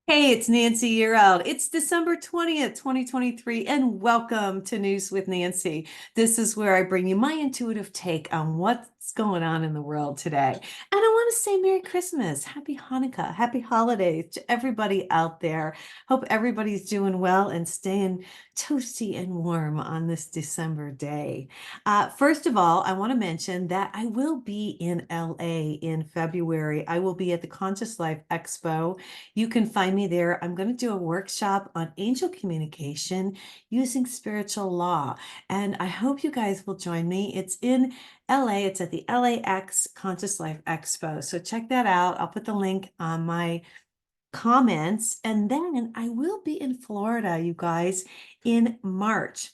Hey, it's Nancy Year Out. It's December 20th, 2023, and welcome to News with Nancy. This is where I bring you my intuitive take on what's going on in the world today. And I want to say Merry Christmas, Happy Hanukkah, Happy Holidays to everybody out there. Hope everybody's doing well and staying toasty and warm on this December day. First of all, I want to mention that I will be in LA in February. I will be at the Conscious Life Expo. You can find me there. I'm going to do a workshop on angel communication using spiritual law. And I hope you guys will join me. It's in LA. It's at the LAX Conscious Life Expo. So check that out. I'll put the link on my comments. And then I will be in Florida, you guys, in March.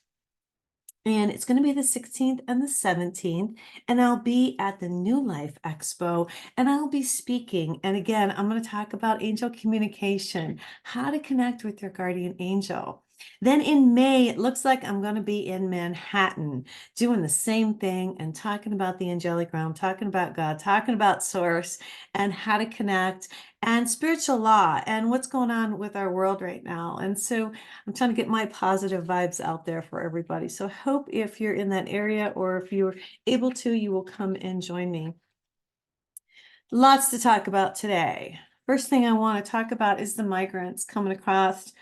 And it's going to be the 16th and the 17th. And I'll be at the New Life Expo and I'll be speaking. And again, I'm going to talk about angel communication, how to connect with your guardian angel. Then in May, it looks like I'm going to be in Manhattan doing the same thing and talking about the angelic realm, talking about God, talking about source and how to connect and spiritual law and what's going on with our world right now. And so I'm trying to get my positive vibes out there for everybody. So I hope if you're in that area or if you're able to, you will come and join me. Lots to talk about today. First thing I want to talk about is the migrants coming across.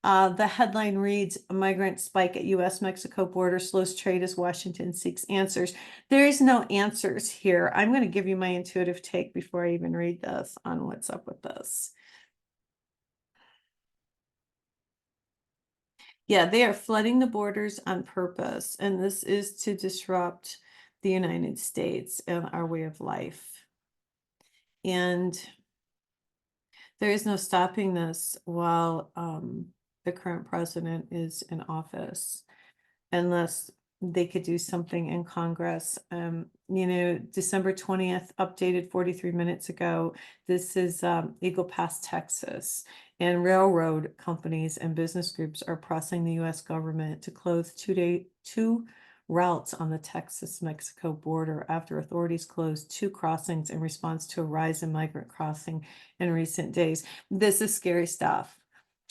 The headline reads, Migrant Spike at U.S.-Mexico border slows trade as Washington seeks answers. There is no answers here. I'm going to give you my intuitive take before I even read this on what's up with this. Yeah, they are flooding the borders on purpose, and this is to disrupt the United States and our way of life. And there is no stopping this while the current president is in office, unless they could do something in Congress. December 20th, updated 43 minutes ago. This is Eagle Pass, Texas. And railroad companies and business groups are pressing the U.S. government to close two routes on the Texas-Mexico border after authorities closed two crossings in response to a rise in migrant crossing in recent days. This is scary stuff.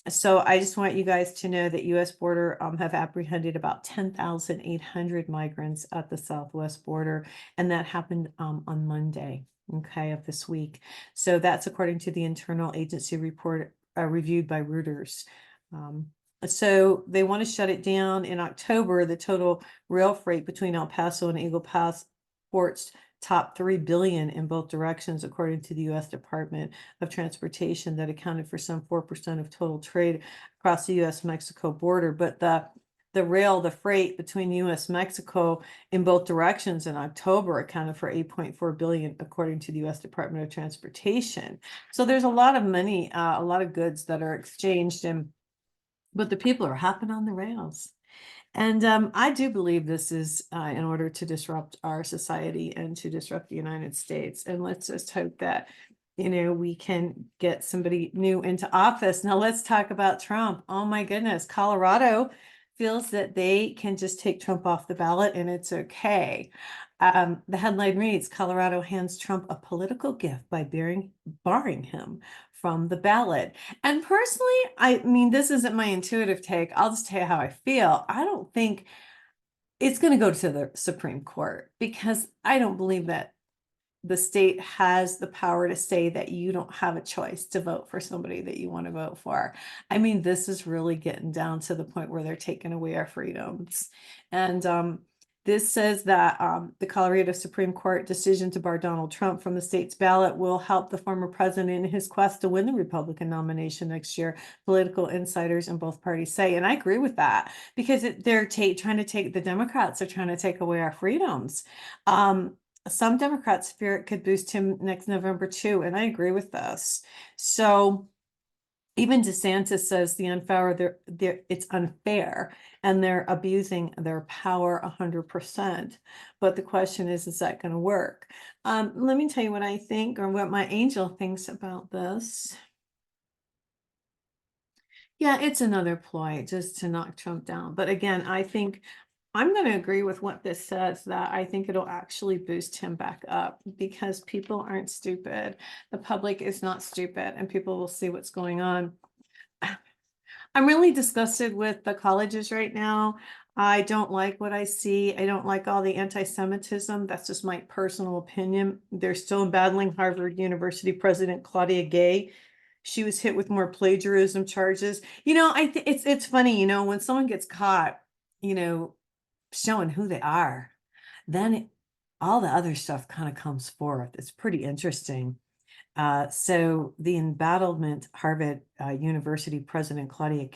So I just want you guys to know that U.S. border have apprehended about 10,800 migrants at the southwest border, and that happened on Monday, okay, of this week. So that's according to the internal agency report reviewed by Reuters. So they want to shut it down in October. The total rail freight between El Paso and Eagle Pass ports top 3 billion in both directions, according to the U.S. Department of Transportation, that accounted for some 4% of total trade across the U.S.-Mexico border. But the freight between U.S. Mexico in both directions in October accounted for 8.4 billion, according to the U.S. Department of Transportation. So there's a lot of money, a lot of goods that are exchanged, but the people are hopping on the rails. And I do believe this is in order to disrupt our society and to disrupt the United States. And let's just hope that, we can get somebody new into office. Now let's talk about Trump. Oh my goodness. Colorado feels that they can just take Trump off the ballot and it's okay. The headline reads, Colorado hands Trump a political gift by barring him from the ballot. And personally, I mean, this isn't my intuitive take. I'll just tell you how I feel. I don't think it's going to go to the Supreme Court because I don't believe that the state has the power to say that you don't have a choice to vote for somebody that you want to vote for. I mean, this is really getting down to the point where they're taking away our freedoms. And this says that the Colorado Supreme Court decision to bar Donald Trump from the state's ballot will help the former president in his quest to win the Republican nomination next year, political insiders in both parties say. And I agree with that because they're trying to take, the Democrats are trying to take away our freedoms. Some Democrats fear it could boost him next November too, and I agree with this. So even DeSantis says it's unfair and they're abusing their power 100%. But the question is that going to work? Let me tell you what I think or what my angel thinks about this. Yeah, it's another ploy just to knock Trump down. But again, I think I'm going to agree with what this says, that I think it'll actually boost him back up because people aren't stupid. The public is not stupid and people will see what's going on. I'm really disgusted with the colleges right now. I don't like what I see. I don't like all the anti-Semitism. That's just my personal opinion. They're still battling Harvard University President Claudia Gay. She was hit with more plagiarism charges. I think it's funny, when someone gets caught, you know, showing who they are, then all the other stuff kind of comes forth. It's pretty interesting. So the embattlement Harvard University President Claudine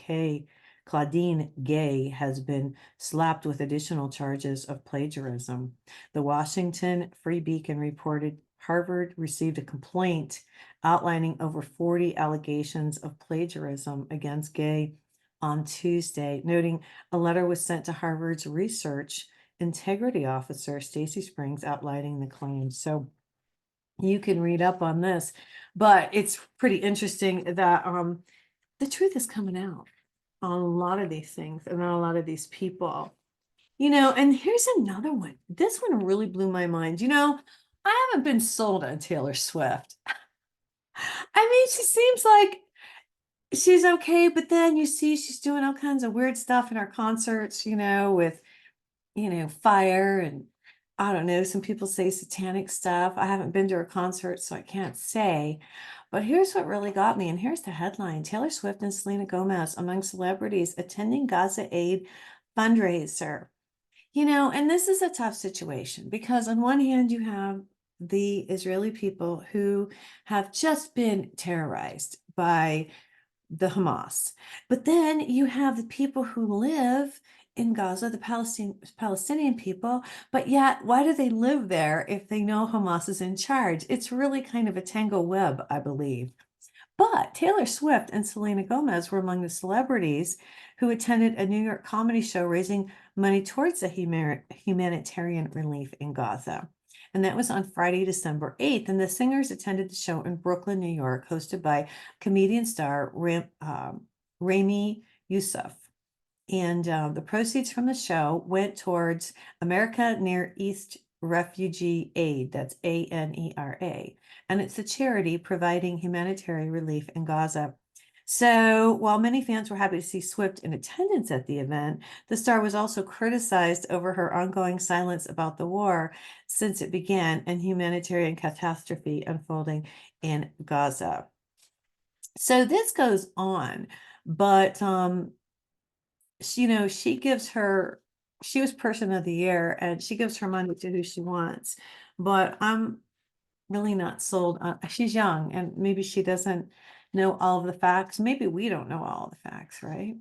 Gay has been slapped with additional charges of plagiarism. The Washington Free Beacon reported Harvard received a complaint outlining over 40 allegations of plagiarism against Gay on Tuesday, noting a letter was sent to Harvard's research integrity officer, Stacy Springs, outlining the claims. So you can read up on this, but it's pretty interesting that the truth is coming out on a lot of these things and on a lot of these people. And here's another one. This one really blew my mind. I haven't been sold on Taylor Swift. I mean, she seems like she's okay, but then you see she's doing all kinds of weird stuff in her concerts, with fire and I don't know, some people say satanic stuff. I haven't been to her concert, so I can't say. But here's what really got me, and here's the headline: Taylor Swift and Selena Gomez among celebrities attending Gaza aid fundraiser. And this is a tough situation because on one hand, you have the Israeli people who have just been terrorized by the Hamas. But then you have the people who live in Gaza, the Palestinian people, but yet why do they live there if they know Hamas is in charge? It's really kind of a tangle web, I believe. But Taylor Swift and Selena Gomez were among the celebrities who attended a New York comedy show raising money towards the humanitarian relief in Gaza. And that was on Friday, December 8th. And the singers attended the show in Brooklyn, New York, hosted by comedian star Rami Youssef. And the proceeds from the show went towards America Near East Refugee Aid. That's ANERA. And it's a charity providing humanitarian relief in Gaza. So while many fans were happy to see Swift in attendance at the event, the star was also criticized over her ongoing silence about the war since it began and humanitarian catastrophe unfolding in Gaza. So this goes on, but she was person of the year and she gives her money to who she wants, but I'm really not sold on. She's young and maybe she doesn't know all of the facts. Maybe we don't know all the facts, right?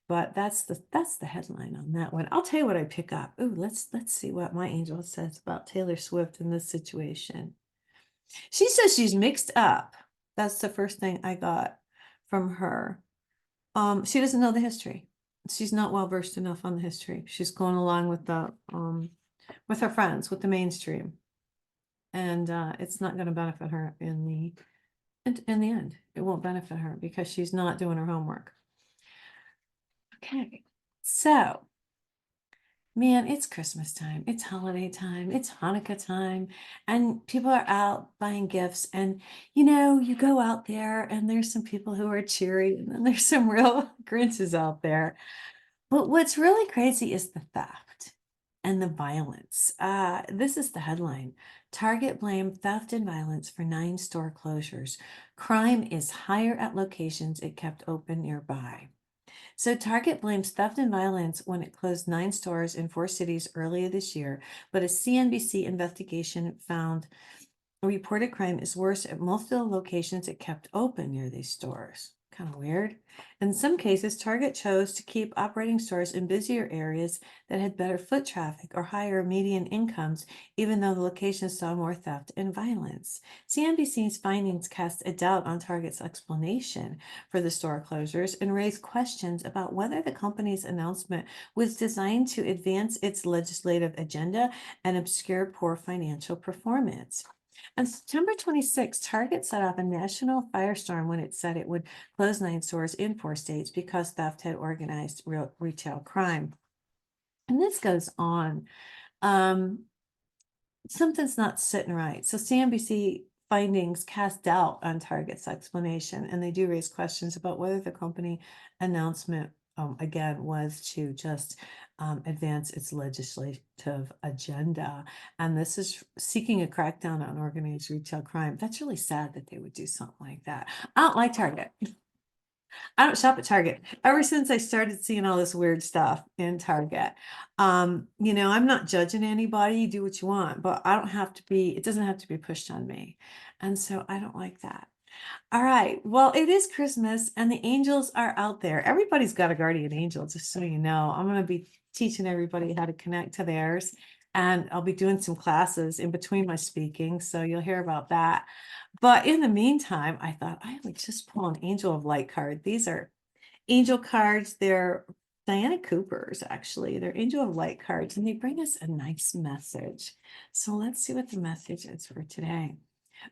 But that's the headline on that one. I'll tell you what I pick up. Ooh, let's see what my angel says about Taylor Swift in this situation. She says she's mixed up. That's the first thing I got from her. She doesn't know the history. She's not well versed enough on the history. She's going along with with her friends, with the mainstream, and it's not going to benefit her in the end. It won't benefit her because she's not doing her homework. Okay, so man, it's Christmas time, it's holiday time, it's Hanukkah time, and people are out buying gifts. And you go out there and there's some people who are cheery, and then there's some real Grinches out there. But what's really crazy is the theft and the violence. This is the headline: Target blamed theft and violence for 9 store closures. Crime is higher at locations it kept open nearby. So Target blames theft and violence when it closed 9 stores in 4 cities earlier this year, but a CNBC investigation found reported crime is worse at most of the locations it kept open near these stores. Kind of weird. In some cases, Target chose to keep operating stores in busier areas that had better foot traffic or higher median incomes, even though the locations saw more theft and violence. CNBC's findings cast a doubt on Target's explanation for the store closures and raised questions about whether the company's announcement was designed to advance its legislative agenda and obscure poor financial performance. On September 26, Target set off a national firestorm when it said it would close 9 stores in 4 states because theft had organized retail crime. And this goes on. Something's not sitting right. So CNBC findings cast doubt on Target's explanation, and they do raise questions about whether the company announcement, again, was to just advance its legislative agenda. And this is seeking a crackdown on organized retail crime. That's really sad that they would do something like that. I don't like Target. I don't shop at Target. Ever since I started seeing all this weird stuff in Target, I'm not judging anybody. You do what you want, but I don't have to be, it doesn't have to be pushed on me. And so I don't like that. All right. Well, it is Christmas and the angels are out there. Everybody's got a guardian angel, just so you know. I'm going to be teaching everybody how to connect to theirs. And I'll be doing some classes in between my speaking. So you'll hear about that. But in the meantime, I thought I would just pull an angel of light card. These are angel cards. They're Diana Cooper's, actually. They're angel of light cards, and they bring us a nice message. So let's see what the message is for today.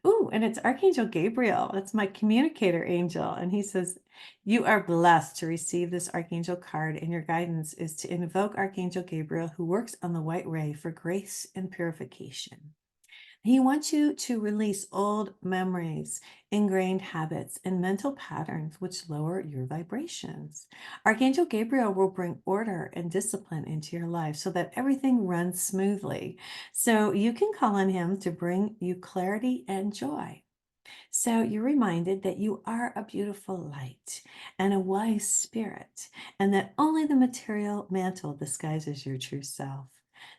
Ooh, and it's Archangel Gabriel. That's my communicator angel. And he says, you are blessed to receive this Archangel card, and your guidance is to invoke Archangel Gabriel, who works on the white ray for grace and purification. He wants you to release old memories, ingrained habits, and mental patterns which lower your vibrations. Archangel Gabriel will bring order and discipline into your life so that everything runs smoothly. So you can call on him to bring you clarity and joy. So you're reminded that you are a beautiful light and a wise spirit, and that only the material mantle disguises your true self.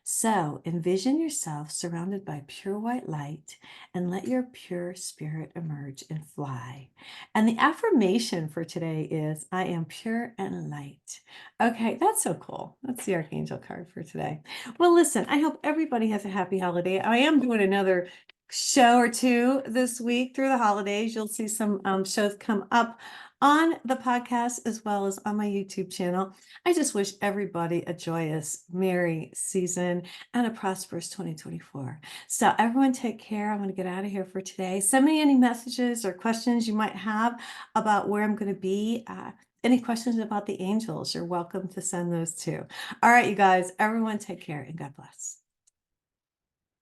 So envision yourself surrounded by pure white light and let your pure spirit emerge and fly. And the affirmation for today is, I am pure and light. Okay, that's so cool. That's the Archangel card for today. Well, listen, I hope everybody has a happy holiday. I am doing another show or two this week through the holidays. You'll see some shows come up on the podcast as well as on my YouTube channel. I just wish everybody a joyous, merry season and a prosperous 2024. So everyone take care. I'm going to get out of here for today. Send me any messages or questions you might have about where I'm going to be. Any questions about the angels, you're welcome to send those too. All right, you guys, everyone take care and God bless.